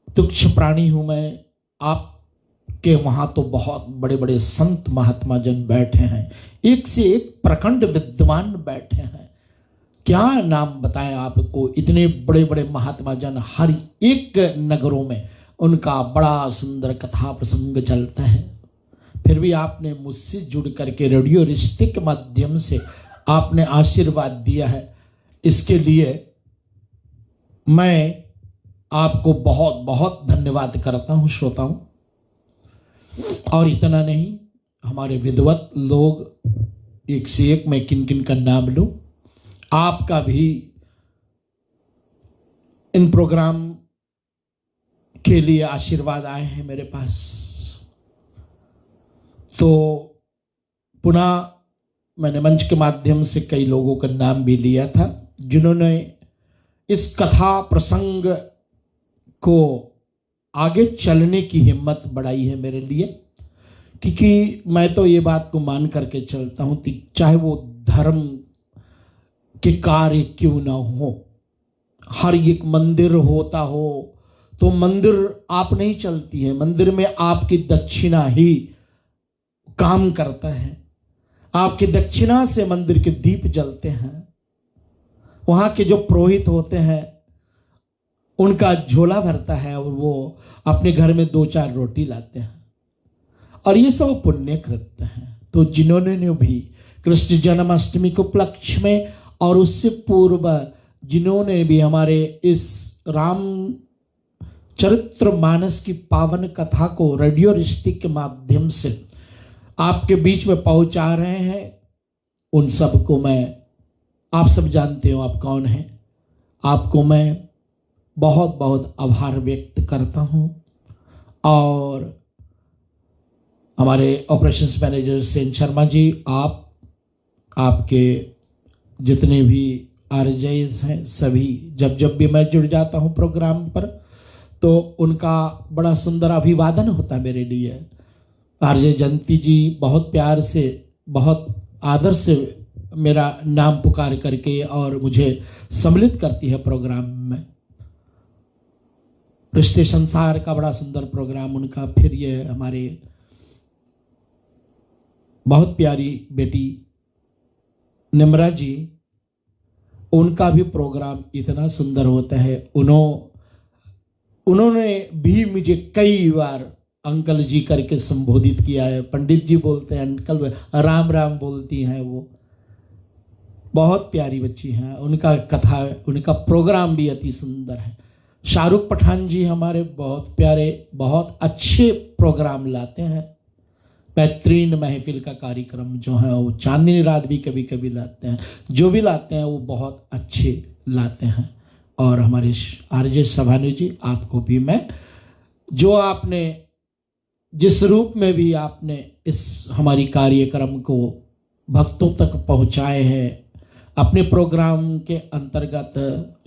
तुच्छ प्राणी हूं मैं, आपके वहां तो बहुत बड़े बड़े संत महात्मा जन बैठे हैं, एक से एक प्रखंड विद्वान बैठे हैं। क्या नाम बताएं आपको, इतने बड़े बड़े महात्मा जन, हर एक नगरों में उनका बड़ा सुंदर कथा प्रसंग चलता है। फिर भी आपने मुझसे जुड़ करके रेडियो रिश्ते के माध्यम से आपने आशीर्वाद दिया है, इसके लिए मैं आपको बहुत बहुत धन्यवाद करता हूं श्रोताओं। और इतना नहीं, हमारे विद्वत लोग एक से एक, मैं किन किन का नाम लूं, आपका भी इन प्रोग्राम के लिए आशीर्वाद आए हैं मेरे पास। तो पुनः मैंने मंच के माध्यम से कई लोगों का नाम भी लिया था जिन्होंने इस कथा प्रसंग को आगे चलने की हिम्मत बढ़ाई है मेरे लिए, क्योंकि मैं तो ये बात को मान करके चलता हूं कि चाहे वो धर्म के कार्य क्यों ना हो, हर एक मंदिर होता हो तो मंदिर आप नहीं चलती है, मंदिर में आपकी दक्षिणा ही काम करता है। आपकी दक्षिणा से मंदिर के दीप जलते हैं, वहां के जो पुरोहित होते हैं उनका झोला भरता है और वो अपने घर में 2-4 रोटी लाते हैं, और ये सब पुण्य कृत्य हैं। तो जिन्होंने भी कृष्ण जन्माष्टमी के उपलक्ष्य में और उससे पूर्व जिन्होंने भी हमारे इस राम चरित्र मानस की पावन कथा को रेडियो रिश्ते के माध्यम से आपके बीच में पहुंचा रहे हैं, उन सबको मैं, आप सब जानते हो आप कौन हैं, आपको मैं बहुत बहुत आभार व्यक्त करता हूं। और हमारे ऑपरेशंस मैनेजर सेन शर्मा जी, आपके जितने भी आरजेस हैं सभी, जब भी मैं जुड़ जाता हूं प्रोग्राम पर तो उनका बड़ा सुंदर अभिवादन होता है मेरे लिए। आरजे जयंती जी बहुत प्यार से, बहुत आदर से मेरा नाम पुकार करके और मुझे सम्मिलित करती है प्रोग्राम में। रिश्ते संसार का बड़ा सुंदर प्रोग्राम उनका। फिर ये हमारे बहुत प्यारी बेटी निम्रा जी, उनका भी प्रोग्राम इतना सुंदर होता है। उन्होंने भी मुझे कई बार अंकल जी करके संबोधित किया है। पंडित जी बोलते हैं अंकल, राम राम बोलती हैं वो। बहुत प्यारी बच्ची हैं, उनका कथा, उनका प्रोग्राम भी अति सुंदर है। शाहरुख पठान जी हमारे बहुत प्यारे, बहुत अच्छे प्रोग्राम लाते हैं। बेहतरीन महफिल का कार्यक्रम जो है वो चांदनी रात भी कभी कभी लाते हैं, जो भी लाते हैं वो बहुत अच्छे लाते हैं। और हमारे आरजे सभानु जी, आपको भी मैं, जो आपने जिस रूप में भी आपने इस हमारी कार्यक्रम को भक्तों तक पहुंचाए हैं अपने प्रोग्राम के अंतर्गत,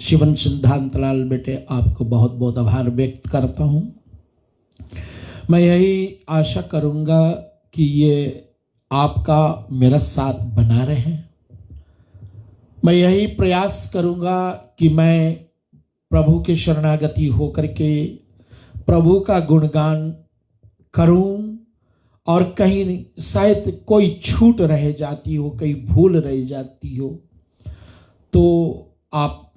शिवन सिद्धांतलाल बेटे, आपको बहुत बहुत आभार व्यक्त करता हूं। मैं यही आशा करूंगा कि ये आपका मेरा साथ बना रहे। मैं यही प्रयास करूंगा कि मैं प्रभु के शरणागति होकर के प्रभु का गुणगान करूं, और कहीं शायद कोई छूट रह जाती हो, कहीं भूल रह जाती हो, तो आप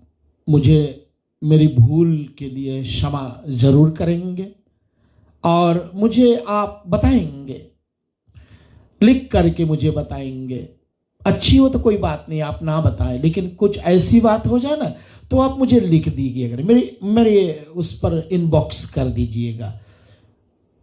मुझे मेरी भूल के लिए क्षमा जरूर करेंगे और मुझे आप बताएंगे, लिख करके मुझे बताएंगे। अच्छी हो तो कोई बात नहीं, आप ना बताएं, लेकिन कुछ ऐसी बात हो जाए ना तो आप मुझे लिख दीजिएगा, मेरे उस पर इनबॉक्स कर दीजिएगा।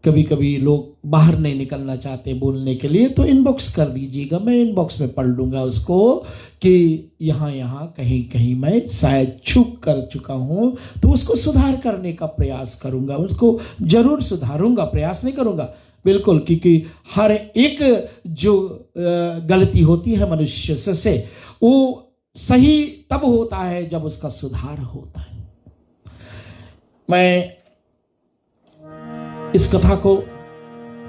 कभी कभी लोग बाहर नहीं निकलना चाहते बोलने के लिए, तो इनबॉक्स कर दीजिएगा, मैं इनबॉक्स में पढ़ लूंगा उसको कि यहाँ कहीं कहीं मैं शायद चूक कर चुका हूं, तो उसको सुधार करने का प्रयास करूंगा, उसको जरूर सुधारूंगा, प्रयास नहीं करूंगा बिल्कुल, क्योंकि हर एक जो गलती होती है मनुष्य से वो सही तब होता है जब उसका सुधार होता है। मैं इस कथा को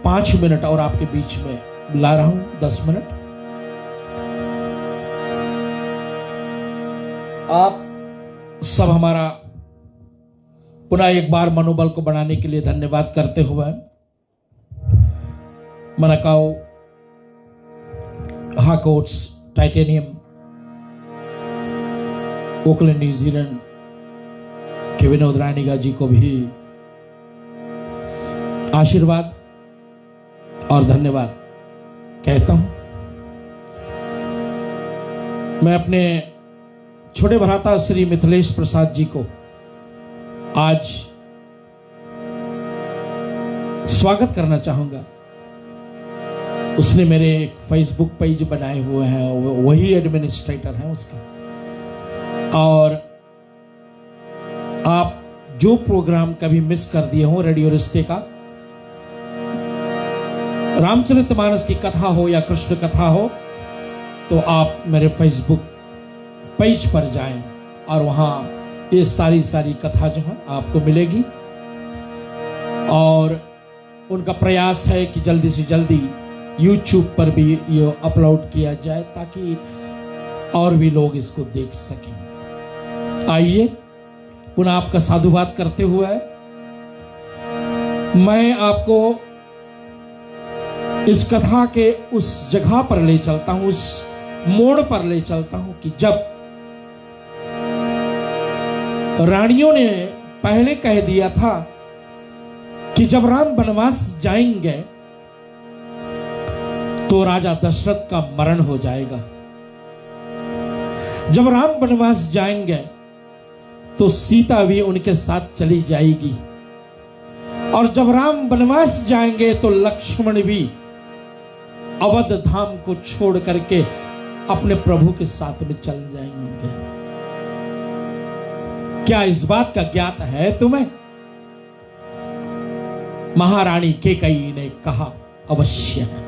5 मिनट और आपके बीच में ला रहा हूं, 10 मिनट। आप सब हमारा पुनः एक बार मनोबल को बढ़ाने के लिए धन्यवाद करते हुए मनाकाओ हाकोट्स टाइटेनियम ओकलैंड न्यूजीलैंड के विनोद रानीगा जी को भी आशीर्वाद और धन्यवाद कहता हूं। मैं अपने छोटे भ्राता श्री मिथिलेश प्रसाद जी को आज स्वागत करना चाहूंगा। उसने मेरे एक फेसबुक पेज बनाए हुए हैं, वही एडमिनिस्ट्रेटर हैं उसका। और आप जो प्रोग्राम कभी मिस कर दिए हो रेडियो रिश्ते का, रामचरितमानस की कथा हो या कृष्ण कथा हो, तो आप मेरे फेसबुक पेज पर जाएं और वहां ये सारी कथा जो है आपको मिलेगी। और उनका प्रयास है कि जल्दी से जल्दी YouTube पर भी ये अपलोड किया जाए ताकि और भी लोग इसको देख सकें। आइए पुनः आपका साधुवाद करते हुए मैं आपको इस कथा के उस जगह पर ले चलता हूं, उस मोड़ पर ले चलता हूं कि जब रानियों ने पहले कह दिया था कि जब राम वनवास जाएंगे तो राजा दशरथ का मरण हो जाएगा। जब राम वनवास जाएंगे तो सीता भी उनके साथ चली जाएगी। और जब राम वनवास जाएंगे तो लक्ष्मण भी अवध धाम को छोड़ करके अपने प्रभु के साथ में चल जाएंगे। क्या इस बात का ज्ञात है तुम्हें? महारानी कैकेयी ने कहा, अवश्य है,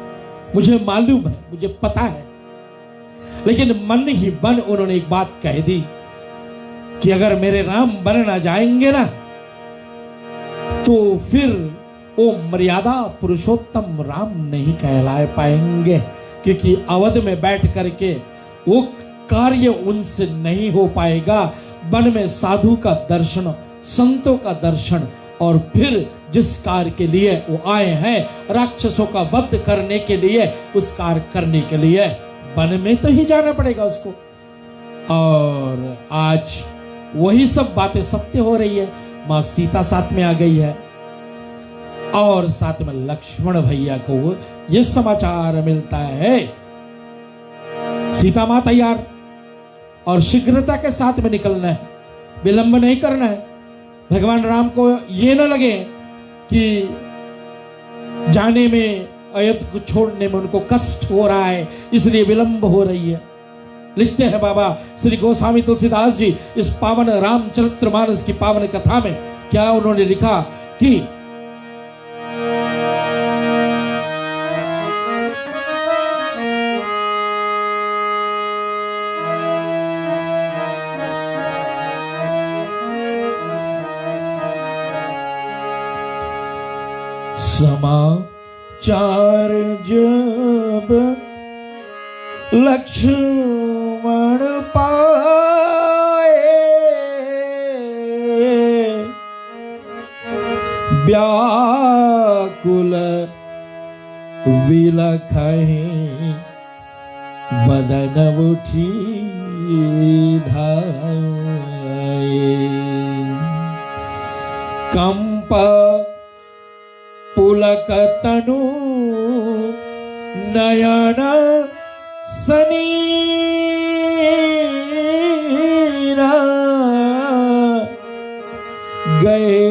मुझे मालूम है, मुझे पता है। लेकिन मन ही मन उन्होंने एक बात कह दी कि अगर मेरे राम वन ना जाएंगे ना तो फिर वो मर्यादा पुरुषोत्तम राम नहीं कहलाए पाएंगे, क्योंकि अवध में बैठ करके वो कार्य उनसे नहीं हो पाएगा। वन में साधु का दर्शन, संतों का दर्शन, और फिर जिस कार्य के लिए वो आए हैं राक्षसों का वध करने के लिए, उस कार्य करने के लिए वन में तो ही जाना पड़ेगा उसको। और आज वही सब बातें सत्य हो रही है। मां सीता साथ में आ गई है और साथ में लक्ष्मण भैया को यह समाचार मिलता है, सीता मां तैयार और शीघ्रता के साथ में निकलना है, विलंब नहीं करना है। भगवान राम को ये न लगे कि जाने में, अयोध्या को छोड़ने में उनको कष्ट हो रहा है, इसलिए विलंब हो रही है। लिखते हैं बाबा श्री गोस्वामी तुलसीदास जी इस पावन रामचरितमानस की पावन कथा में, क्या उन्होंने लिखा कि समाचार जब लक्ष्मण पाए, व्याकुल विलखहि वदन उठी धाये, कंप पुलक तनु नयन सनीरा, गए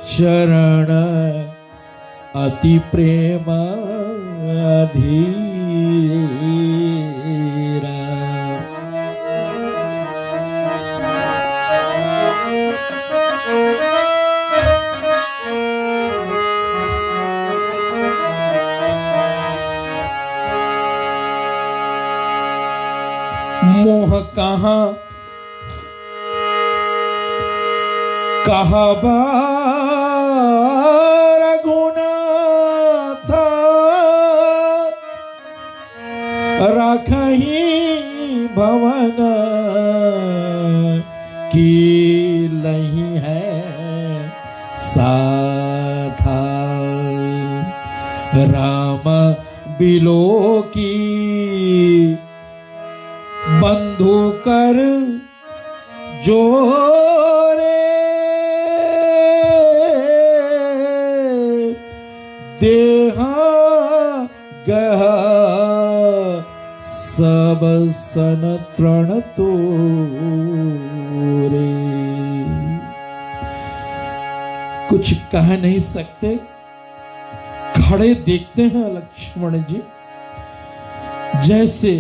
शरण अति प्रेम धीरा। मोह कहाँ कहा रघुनाथ राखही भवन की नहीं है साथा। राम बिलो की बंधु कर जोरे देहा गहा सब सन तृण तोरे। कुछ कह नहीं सकते, खड़े देखते हैं लक्ष्मण जी जैसे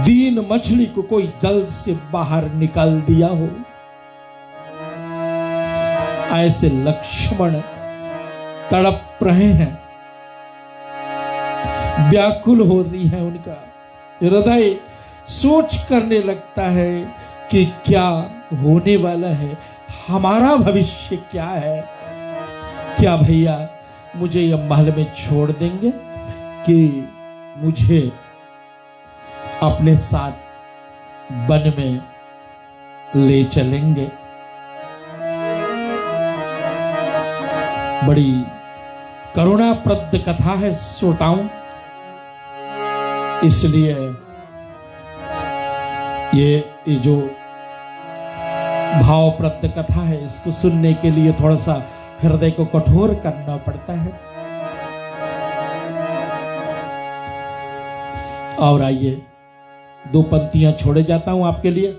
दीन मछली को कोई जल से बाहर निकाल दिया हो, ऐसे लक्ष्मण तड़प रहे हैं। व्याकुल हो रही है उनका हृदय, सोच करने लगता है कि क्या होने वाला है, हमारा भविष्य क्या है। क्या भैया मुझे यह महल में छोड़ देंगे कि मुझे अपने साथ वन में ले चलेंगे। बड़ी करुणाप्रद कथा है श्रोताओं, इसलिए ये जो भावप्रद कथा है इसको सुनने के लिए थोड़ा सा हृदय को कठोर करना पड़ता है। और आइए दो पंक्तियां छोड़े जाता हूं आपके लिए।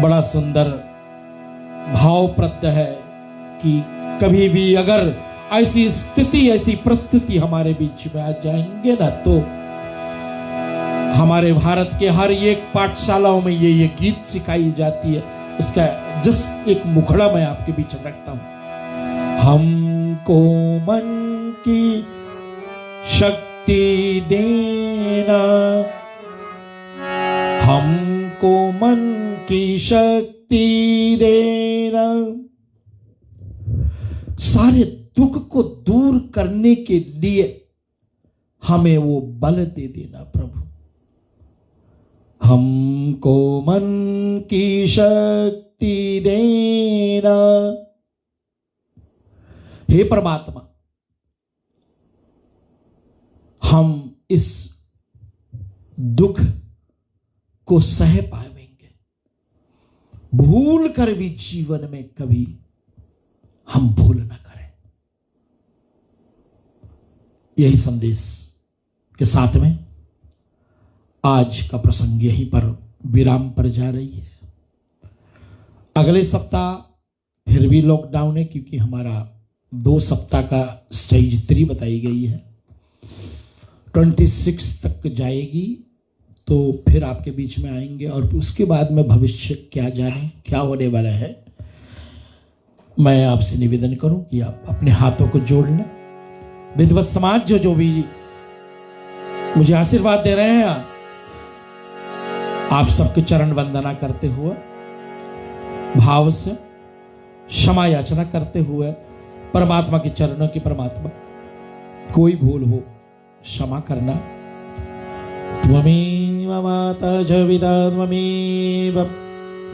बड़ा सुंदर भावप्रद है कि कभी भी अगर ऐसी स्थिति ऐसी परिस्थिति हमारे बीच में आ जाएंगे ना, तो हमारे भारत के हर एक पाठशालाओं में ये गीत सिखाई जाती है। इसका जस्ट एक मुखड़ा मैं आपके बीच रखता हूं। हमको मन की शक्ति देना, हमको मन की शक्ति देना, सारे दुख को दूर करने के लिए हमें वो बल दे देना प्रभु। हमको मन की शक्ति देना। हे परमात्मा, हम इस दुख को सह पाएंगे, भूल कर भी जीवन में कभी हम भूल ना करें। यही संदेश के साथ में आज का प्रसंग यहीं पर विराम पर जा रही है। अगले सप्ताह फिर भी लॉकडाउन है, क्योंकि हमारा 2 सप्ताह का स्टेज 3 बताई गई है। 26 तक जाएगी, तो फिर आपके बीच में आएंगे और उसके बाद में भविष्य क्या जाने क्या होने वाला है। मैं आपसे निवेदन करूं कि आप अपने हाथों को जोड़ लें। विद्वत समाज जो भी मुझे आशीर्वाद दे रहे हैं, आप सबके चरण वंदना करते हुए, भाव से क्षमा याचना करते हुए, परमात्मा के चरणों की परमात्मा कोई भूल हो क्षमा करना। त्वमेव माता च पिता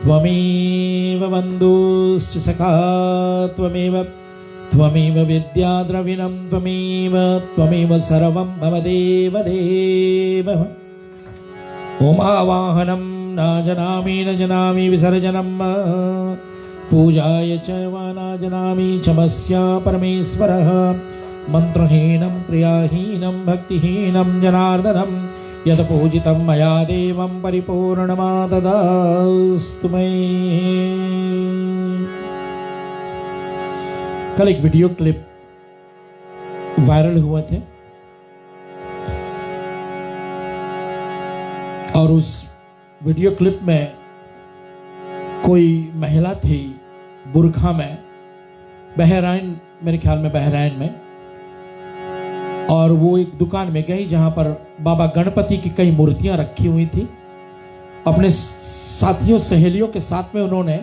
त्वमेव बन्धुश्च सखा त्वमेव विद्या द्रविणं त्वमेव सर्वं मम देव देव। ओमावाहनं न जानामि विसर्जनं पूजाय च वा न जानामि क्षमस्या परमेश्वरः। मंत्रहीनं क्रियाहीनं भक्तिहीनं जनार्दनं यत् पूजितं मया देवं परिपूर्णमाददास्तु मे। कल एक वीडियो क्लिप वायरल हुए थे और उस वीडियो क्लिप में कोई महिला थी बुरखा में, बहराइन, मेरे ख्याल में बहराइन में, और वो एक दुकान में गई जहां पर बाबा गणपति की कई मूर्तियां रखी हुई थी अपने साथियों सहेलियों के साथ में उन्होंने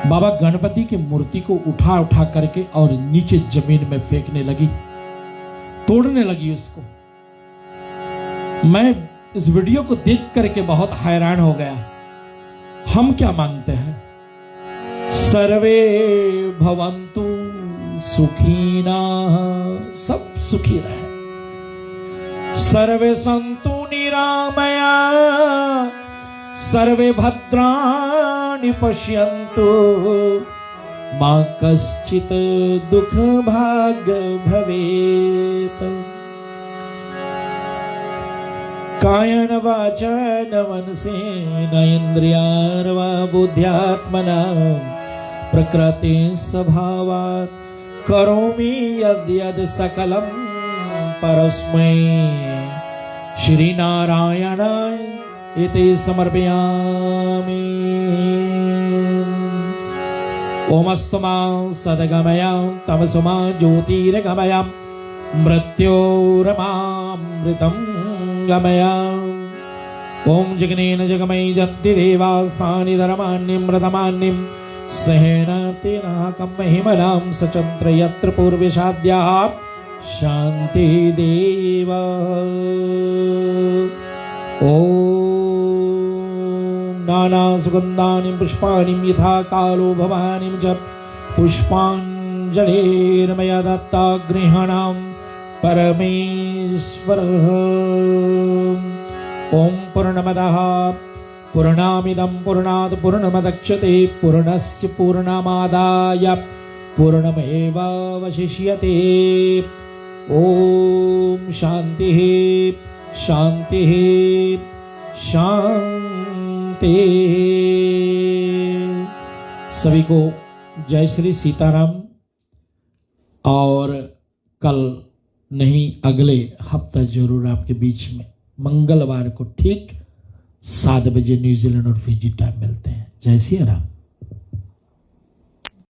बाबा गणपति की मूर्ति को उठा उठा करके और नीचे जमीन में फेंकने लगी, तोड़ने लगी उसको। मैं इस वीडियो को देख करके बहुत हैरान हो गया। हम क्या मांगते हैं? सर्वे भवन्तु सुखीना, सब सुखी रहे, सर्वे सन्तु निरामया, सर्वे भद्राणि पश्यन्तु, मा कश्चित् दुःख भाग् भवेत्। कायेन वाचेन मनसेन इन्द्रियार्वा बुद्ध्यात्मना प्रकृति स्वभावात् करोमि यद्यद् सकलं परस्मै श्रीनारायणाय इति समर्पयामि। ओमस्तु मां सद्गमय तमसु मां ज्योतिर्गमय मृत्योरमामृतं गमय। ओम जगनेन जगमयि जन्ति देवास्तानि धर्माण्यमृतमान्यं सहेन तेनाकं महिमनां सचन्द्र यत्र पूर्वशाद्याः शान्ति देव। ओम नाना सुगन्धानि पुष्पाणि यथा कालो भवानि च पुष्पाञ्जलिर्मया दत्ता गृहाणां परमेश्वरः। ओम पूर्णमदः पूर्णमिदं पूर्णात् पूर्णमुदच्यते पूर्णस्य पूर्णमादाय पूर्णमेवावशिष्यते। ओम शांतिः शांतिः शांति। सभी को जय श्री सीताराम। और कल नहीं अगले हफ्ता जरूर आपके बीच में मंगलवार को ठीक 7 बजे न्यूजीलैंड और फिजी टाइम मिलते हैं। जय सिया राम।